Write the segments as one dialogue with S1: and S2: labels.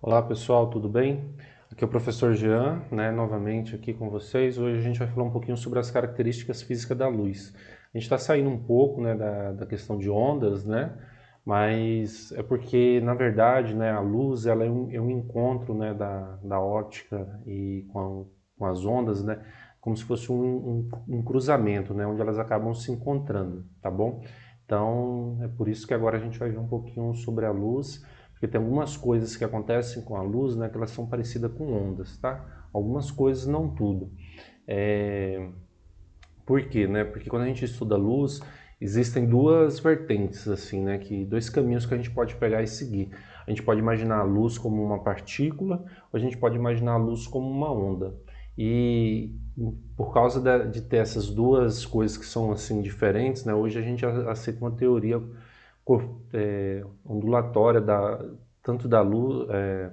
S1: Olá pessoal, tudo bem? Aqui é o professor Jean, novamente aqui com vocês. Hoje a gente vai falar um pouquinho sobre as características físicas da luz. A gente está saindo um pouco, da questão de ondas, mas é porque, na verdade, a luz ela é um encontro, da óptica e com as ondas, como se fosse um cruzamento, onde elas acabam se encontrando, tá bom? Então, é por isso que agora a gente vai ver um pouquinho sobre a luz, porque tem algumas coisas que acontecem com a luz, que elas são parecidas com ondas, tá? Algumas coisas, não tudo. É... Por quê, Porque quando a gente estuda luz, existem duas vertentes, assim, dois caminhos que a gente pode pegar e seguir. A gente pode imaginar a luz como uma partícula, ou a gente pode imaginar a luz como uma onda. E por causa de ter essas duas coisas que são assim diferentes, hoje a gente aceita uma teoria ondulatória tanto da luz,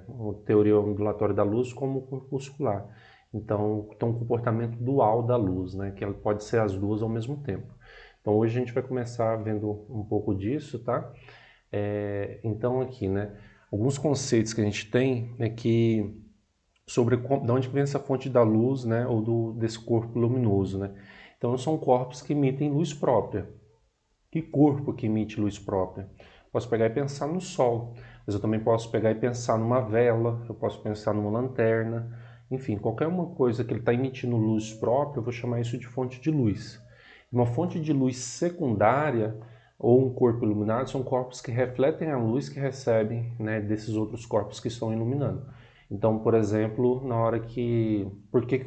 S1: uma teoria ondulatória da luz como corpuscular. Então, tem um comportamento dual da luz, que ela pode ser as duas ao mesmo tempo. Então, hoje a gente vai começar vendo um pouco disso, tá? Então, aqui, alguns conceitos que a gente tem é que sobre de onde vem essa fonte da luz, ou desse corpo luminoso, Então, são corpos que emitem luz própria. Que corpo que emite luz própria? Posso pegar e pensar no Sol, mas eu também posso pegar e pensar numa vela, eu posso pensar numa lanterna, enfim, qualquer uma coisa que ele está emitindo luz própria, eu vou chamar isso de fonte de luz. Uma fonte de luz secundária ou um corpo iluminado são corpos que refletem a luz que recebem, desses outros corpos que estão iluminando. Então, por exemplo, na hora que... Por que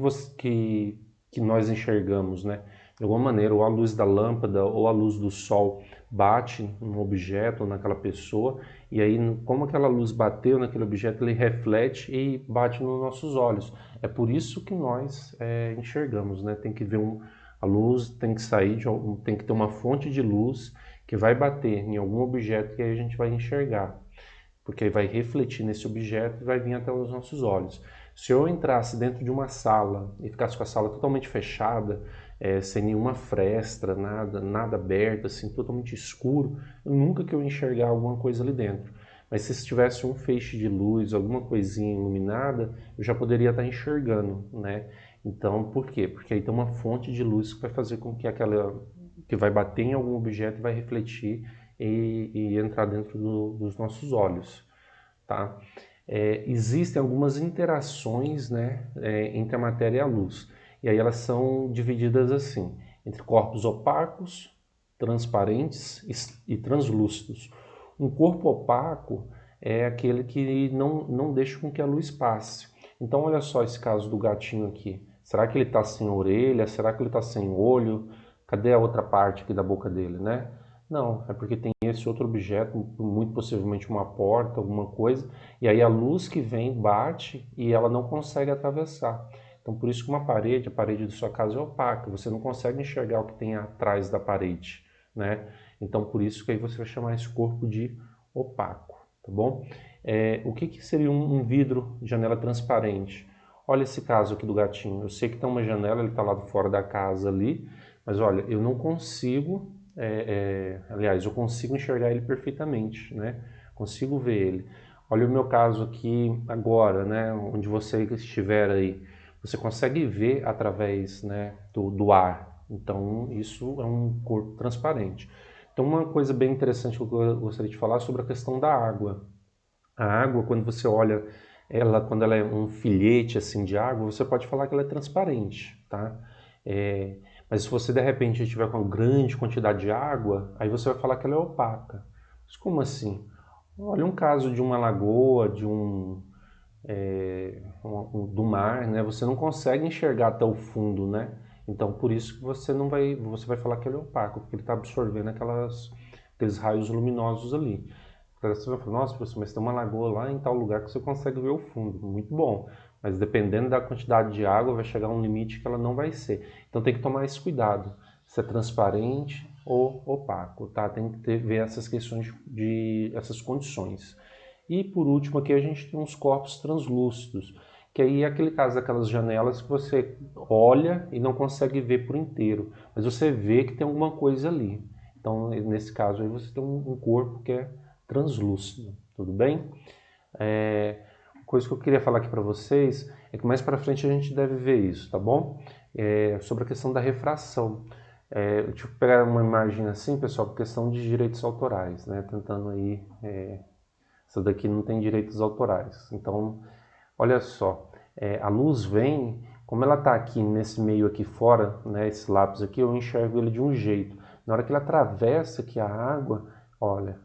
S1: nós enxergamos, De alguma maneira, ou a luz da lâmpada ou a luz do sol bate num objeto ou naquela pessoa, e aí, como aquela luz bateu naquele objeto, ele reflete e bate nos nossos olhos. É por isso que nós enxergamos, Tem que ver a luz tem que sair, tem que ter uma fonte de luz que vai bater em algum objeto e aí a gente vai enxergar, porque aí vai refletir nesse objeto e vai vir até os nossos olhos. Se eu entrasse dentro de uma sala e ficasse com a sala totalmente fechada, sem nenhuma fresta, nada aberto, assim, totalmente escuro, nunca que eu enxergar alguma coisa ali dentro. Mas se tivesse um feixe de luz, alguma coisinha iluminada, eu já poderia estar enxergando, Então, por quê? Porque aí tem uma fonte de luz que vai fazer com que que vai bater em algum objeto e vai refletir e entrar dentro dos nossos olhos, tá? Existem algumas interações, entre a matéria e a luz, e aí elas são divididas assim, entre corpos opacos, transparentes e translúcidos. Um corpo opaco é aquele que não deixa com que a luz passe. Então, olha só esse caso do gatinho aqui. Será que ele está sem orelha? Será que ele está sem olho? Cadê a outra parte aqui da boca dele, Não, é porque tem esse outro objeto, muito possivelmente uma porta, alguma coisa, e aí a luz que vem bate e ela não consegue atravessar. Então, por isso que a parede da sua casa é opaca, você não consegue enxergar o que tem atrás da parede, Então, por isso que aí você vai chamar esse corpo de opaco, tá bom? O que seria um vidro de janela transparente? Olha esse caso aqui do gatinho. Eu sei que tem uma janela, ele está lá fora da casa ali, mas olha, eu não consigo, aliás, eu consigo enxergar ele perfeitamente, Consigo ver ele. Olha o meu caso aqui agora, Onde você estiver aí. Você consegue ver através, do ar. Então, isso é um corpo transparente. Então, uma coisa bem interessante que eu gostaria de falar é sobre a questão da água. A água, quando você olha ela, quando ela é um filete assim de água, você pode falar que ela é transparente, tá? É, mas se você de repente tiver com uma grande quantidade de água, aí você vai falar que ela é opaca. Mas como assim? Olha um caso de uma lagoa, do mar, Você não consegue enxergar até o fundo, Então por isso que você vai falar que ele é opaco, porque ele está absorvendo aqueles raios luminosos ali. Você vai falar, nossa, professor, mas tem uma lagoa lá em tal lugar que você consegue ver o fundo. Muito bom. Mas dependendo da quantidade de água, vai chegar a um limite que ela não vai ser. Então tem que tomar esse cuidado. Se é transparente ou opaco, tá? Tem que ver essas questões essas condições. E por último aqui a gente tem uns corpos translúcidos, que aí é aquele caso daquelas janelas que você olha e não consegue ver por inteiro, mas você vê que tem alguma coisa ali. Então, nesse caso aí, você tem um corpo que é translúcido, tudo bem? coisa que eu queria falar aqui para vocês é que mais para frente a gente deve ver isso, tá bom? Sobre a questão da refração. Deixa eu pegar uma imagem assim, pessoal, por questão de direitos autorais, né? Tentando aí... essa daqui não tem direitos autorais. Então, olha só, a luz vem, como ela está aqui nesse meio aqui fora, né, esse lápis aqui, eu enxergo ele de um jeito. Na hora que ele atravessa aqui a água, olha,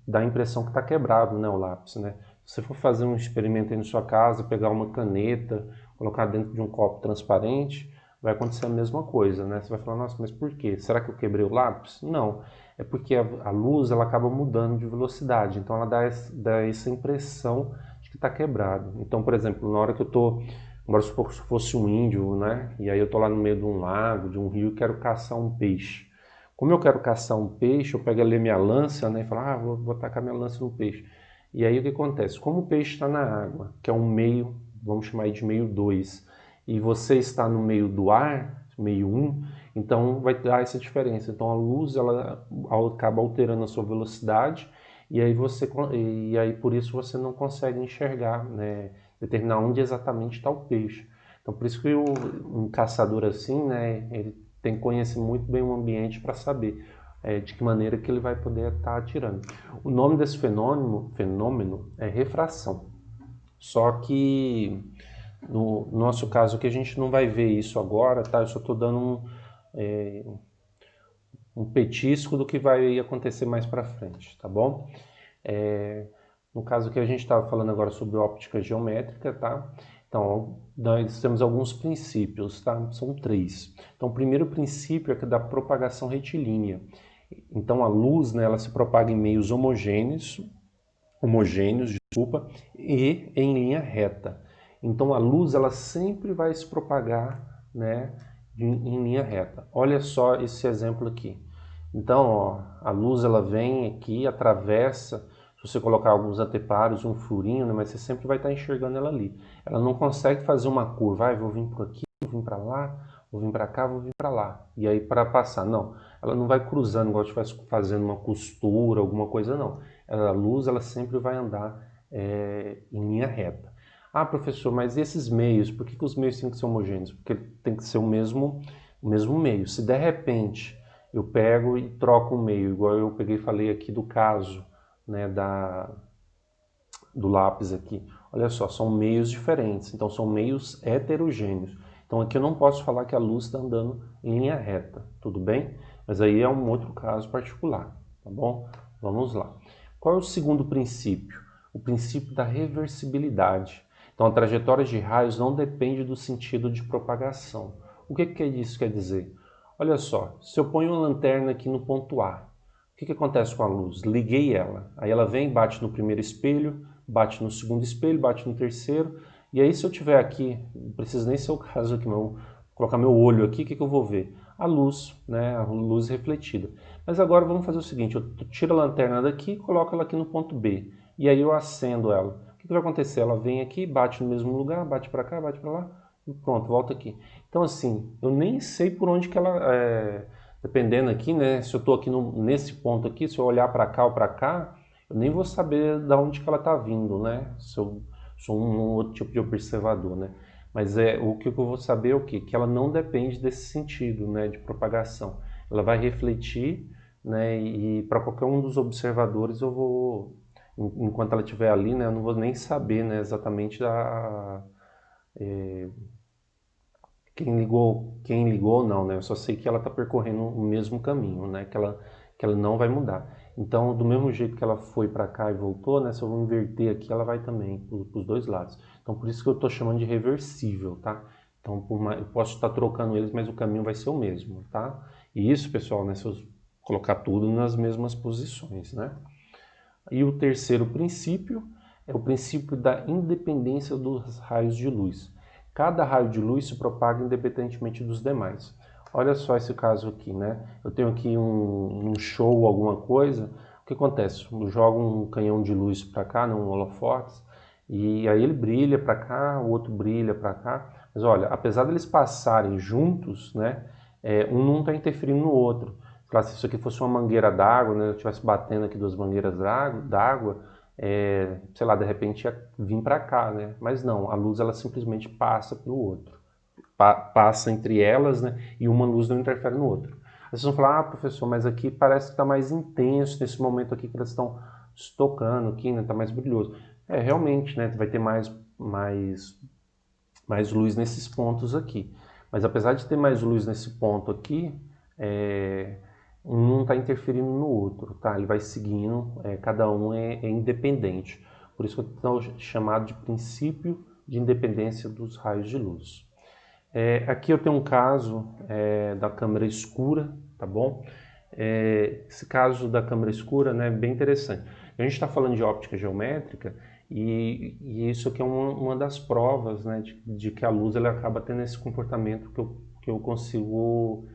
S1: dá a impressão que está quebrado, né, o lápis, né? Se você for fazer um experimento aí na sua casa, pegar uma caneta, colocar dentro de um copo transparente, vai acontecer a mesma coisa, né? Você vai falar, nossa, mas por quê? Será que eu quebrei o lápis? Não, é porque a luz ela acaba mudando de velocidade, então ela dá essa impressão de que está quebrado. Então, por exemplo, na hora que eu estou, agora supor que fosse um índio, né? E aí eu estou lá no meio de um lago, de um rio, e quero caçar um peixe. Como eu quero caçar um peixe, eu pego ali minha lança, né? E falo, vou tacar minha lança no peixe. E aí o que acontece? Como o peixe está na água, que é um meio, vamos chamar de meio 2, e você está no meio do ar, meio 1, então vai dar essa diferença. Então a luz ela acaba alterando a sua velocidade e aí por isso você não consegue enxergar, né, determinar onde exatamente está o peixe. Então por isso que um caçador assim, né, ele tem que conhecer muito bem o ambiente para saber de que maneira que ele vai poder estar atirando. O nome desse fenômeno é refração. Só que no nosso caso aqui a gente não vai ver isso agora, tá? Eu só estou dando um petisco do que vai acontecer mais para frente, tá bom? No caso aqui a gente estava falando agora sobre óptica geométrica, tá? Então, nós temos alguns princípios, tá? São 3. Então, o primeiro princípio é que da propagação retilínea. Então, a luz, né, ela se propaga em meios homogêneos, e em linha reta. Então, a luz, ela sempre vai se propagar, né, em linha reta. Olha só esse exemplo aqui. Então, ó, a luz, ela vem aqui, atravessa. Se você colocar alguns anteparos, um furinho, né, mas você sempre vai estar enxergando ela ali. Ela não consegue fazer uma curva, vou vir por aqui, vou vir para lá, vou vir para cá, vou vir para lá. E aí para passar, não. Ela não vai cruzando, igual se estivesse fazendo uma costura, alguma coisa, não. A luz, ela sempre vai andar em linha reta. Ah, professor, mas e esses meios? Por que os meios têm que ser homogêneos? Porque tem que ser o mesmo meio. Se de repente eu pego e troco um meio, igual eu peguei e falei aqui do caso, né, do lápis aqui. Olha só, são meios diferentes, então são meios heterogêneos. Então aqui eu não posso falar que a luz está andando em linha reta, tudo bem? Mas aí é um outro caso particular, tá bom? Vamos lá. Qual é o segundo princípio? O princípio da reversibilidade. Então a trajetória de raios não depende do sentido de propagação. O que isso quer dizer? Olha só, se eu ponho uma lanterna aqui no ponto A, o que acontece com a luz? Liguei ela, aí ela vem, bate no primeiro espelho, bate no segundo espelho, bate no terceiro, e aí se eu tiver aqui, não precisa nem ser o caso aqui, mas eu vou colocar meu olho aqui, o que eu vou ver? A luz, né, a luz refletida. Mas agora vamos fazer o seguinte, eu tiro a lanterna daqui e coloco ela aqui no ponto B, e aí eu acendo ela. O que vai acontecer? Ela vem aqui, bate no mesmo lugar, bate para cá, bate para lá, e pronto, volta aqui. Então assim, eu nem sei por onde que ela... dependendo aqui, né, se eu estou aqui nesse ponto aqui, se eu olhar para cá ou para cá, eu nem vou saber de onde que ela está vindo, né, se eu sou um outro tipo de observador, né. Mas o que eu vou saber é o quê? Que ela não depende desse sentido, né, de propagação. Ela vai refletir, né, e para qualquer um dos observadores eu vou, enquanto ela estiver ali, né, eu não vou nem saber, né, exatamente quem ligou não, né? Eu só sei que ela está percorrendo o mesmo caminho, né? Que ela não vai mudar. Então, do mesmo jeito que ela foi para cá e voltou, né? Se eu vou inverter aqui, ela vai também para os dois lados. Então, por isso que eu estou chamando de reversível, tá? Então, eu posso estar trocando eles, mas o caminho vai ser o mesmo, tá? E isso, pessoal, né? Se eu colocar tudo nas mesmas posições, né? E o terceiro princípio é o princípio da independência dos raios de luz. Cada raio de luz se propaga independentemente dos demais. Olha só esse caso aqui, né? Eu tenho aqui um show, alguma coisa. O que acontece? Eu jogo um canhão de luz para cá, um holofote, e aí ele brilha para cá, o outro brilha para cá. Mas olha, apesar deles passarem juntos, né? Um não está interferindo no outro. Claro, se isso aqui fosse uma mangueira d'água, né? Eu estivesse batendo aqui duas mangueiras d'água, sei lá, de repente ia vir para cá, né? Mas não, a luz ela simplesmente passa para o outro. Passa entre elas, né? E uma luz não interfere no outro. Aí vocês vão falar, professor, mas aqui parece que está mais intenso nesse momento aqui que elas estão tocando aqui, né? Está mais brilhoso. Realmente, né? Vai ter mais luz nesses pontos aqui. Mas apesar de ter mais luz nesse ponto aqui, um não está interferindo no outro, tá? Ele vai seguindo, cada um é independente. Por isso que eu estou chamado de princípio de independência dos raios de luz. Aqui eu tenho um caso da câmera escura, tá bom? Esse caso da câmera escura, né, é bem interessante. A gente está falando de óptica geométrica e isso aqui é uma das provas, né, de que a luz ela acaba tendo esse comportamento que eu consigo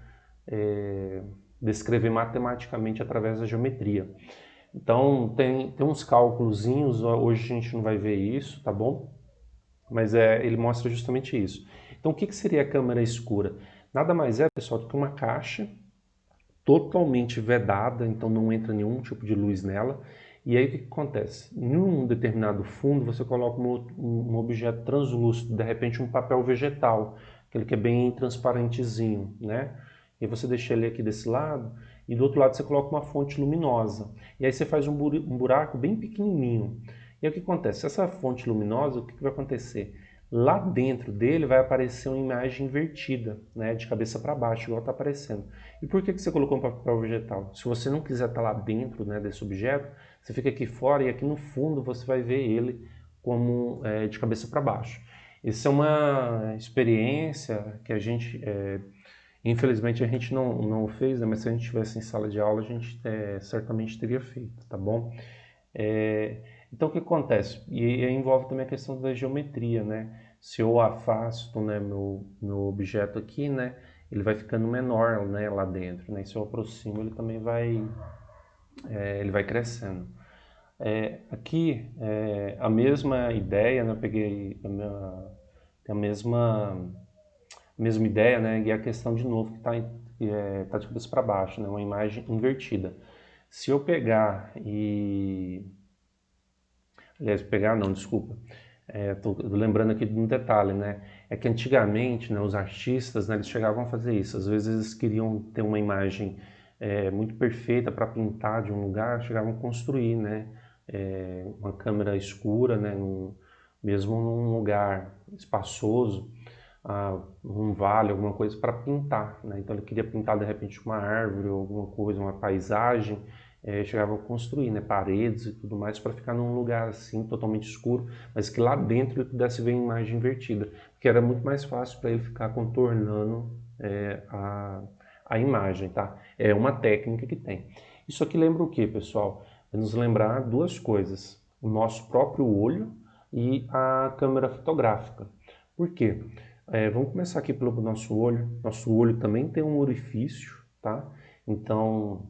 S1: descrever matematicamente através da geometria. Então tem uns cálculozinhos, hoje a gente não vai ver isso, tá bom? Mas ele mostra justamente isso. Então o que seria a câmera escura? Nada mais é, pessoal, do que uma caixa totalmente vedada, então não entra nenhum tipo de luz nela. E aí o que acontece? Em um determinado fundo você coloca um objeto translúcido, de repente um papel vegetal, aquele que é bem transparentezinho, né? E você deixa ele aqui desse lado, e do outro lado você coloca uma fonte luminosa. E aí você faz um buraco bem pequenininho. E aí o que acontece? Essa fonte luminosa, o que vai acontecer? Lá dentro dele vai aparecer uma imagem invertida, né, de cabeça para baixo, igual está aparecendo. E por que você colocou um papel vegetal? Se você não quiser estar lá dentro, né, desse objeto, você fica aqui fora e aqui no fundo você vai ver ele como de cabeça para baixo. Essa é uma experiência que a gente, infelizmente a gente não fez, né, mas se a gente estivesse em sala de aula a gente certamente teria feito, tá bom? Então o que acontece? E envolve também a questão da geometria, né? Se eu afasto, né, meu objeto aqui, né, ele vai ficando menor, né, lá dentro, né? E se eu aproximo, ele também ele vai crescendo. Aqui a mesma ideia, né? Eu peguei a mesma ideia, né? E a questão de novo que tá de cabeça para baixo, né? Uma imagem invertida. Se eu pegar Aliás, pegar não, desculpa. Tô lembrando aqui de um detalhe, né? É que antigamente, né, os artistas, né, eles chegavam a fazer isso. Às vezes eles queriam ter uma imagem muito perfeita para pintar de um lugar, chegavam a construir, né, uma câmera escura, né, mesmo num lugar espaçoso, um vale, alguma coisa para pintar, né? Então ele queria pintar de repente uma árvore ou alguma coisa, uma paisagem, chegavam a construir, né, paredes e tudo mais para ficar num lugar assim totalmente escuro, mas que lá dentro ele pudesse ver a imagem invertida, porque era muito mais fácil para ele ficar contornando a imagem, tá? É uma técnica que tem. Isso aqui lembra o que, pessoal? Vai nos lembrar duas coisas: o nosso próprio olho e a câmera fotográfica. Por quê? Vamos começar aqui pelo nosso olho. Nosso olho também tem um orifício, tá? Então,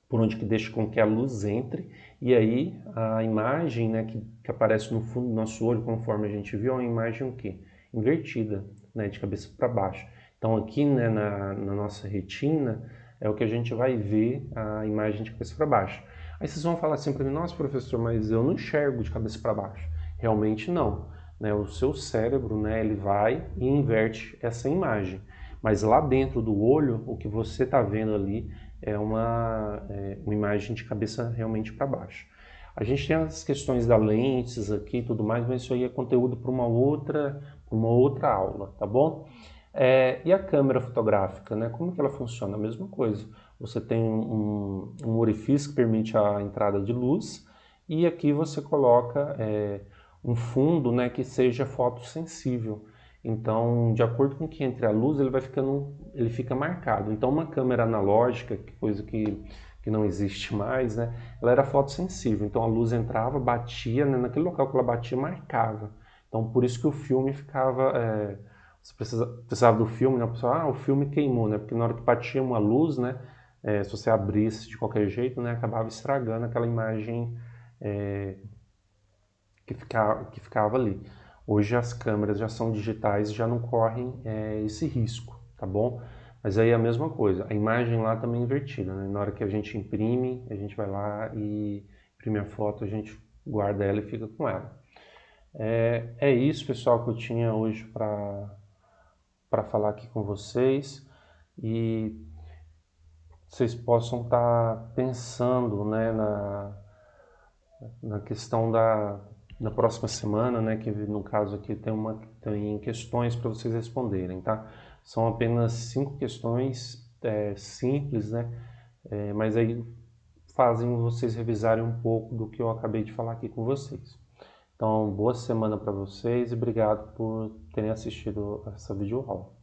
S1: por onde que deixa com que a luz entre, e aí a imagem, né, que aparece no fundo do nosso olho, conforme a gente viu, é uma imagem o quê? Invertida, né, de cabeça para baixo. Então aqui, né, na nossa retina é o que a gente vai ver, a imagem de cabeça para baixo. Aí vocês vão falar assim para mim: nossa, professor, mas eu não enxergo de cabeça para baixo. Realmente não, né? O seu cérebro, né, ele vai e inverte essa imagem. Mas lá dentro do olho, o que você está vendo ali é uma imagem de cabeça realmente para baixo. A gente tem as questões da lentes aqui e tudo mais, mas isso aí é conteúdo para uma outra aula, tá bom? E a câmera fotográfica, né? Como que ela funciona? A mesma coisa. Você tem um orifício que permite a entrada de luz e aqui você coloca um fundo, né, que seja fotossensível. Então, de acordo com que entre a luz, ele fica marcado. Então, uma câmera analógica, coisa que não existe mais, né, ela era fotossensível. Então, a luz entrava, batia, né, naquele local que ela batia, marcava. Então, por isso que o filme ficava... você precisava do filme, né? A pessoa, o filme queimou, né? Porque na hora que batia uma luz, né, se você abrisse de qualquer jeito, né, acabava estragando aquela imagem que ficava ali. Hoje as câmeras já são digitais e já não correm esse risco, tá bom? Mas aí é a mesma coisa, a imagem lá também é invertida, né? Na hora que a gente imprime, a gente vai lá e imprime a foto, a gente guarda ela e fica com ela. É isso, pessoal, que eu tinha hoje para falar aqui com vocês, e vocês possam estar pensando, né, na questão da próxima semana, né, que no caso aqui tem questões para vocês responderem, tá? São apenas 5 questões simples, né, mas aí fazem vocês revisarem um pouco do que eu acabei de falar aqui com vocês. Então, boa semana para vocês e obrigado por terem assistido essa videoaula.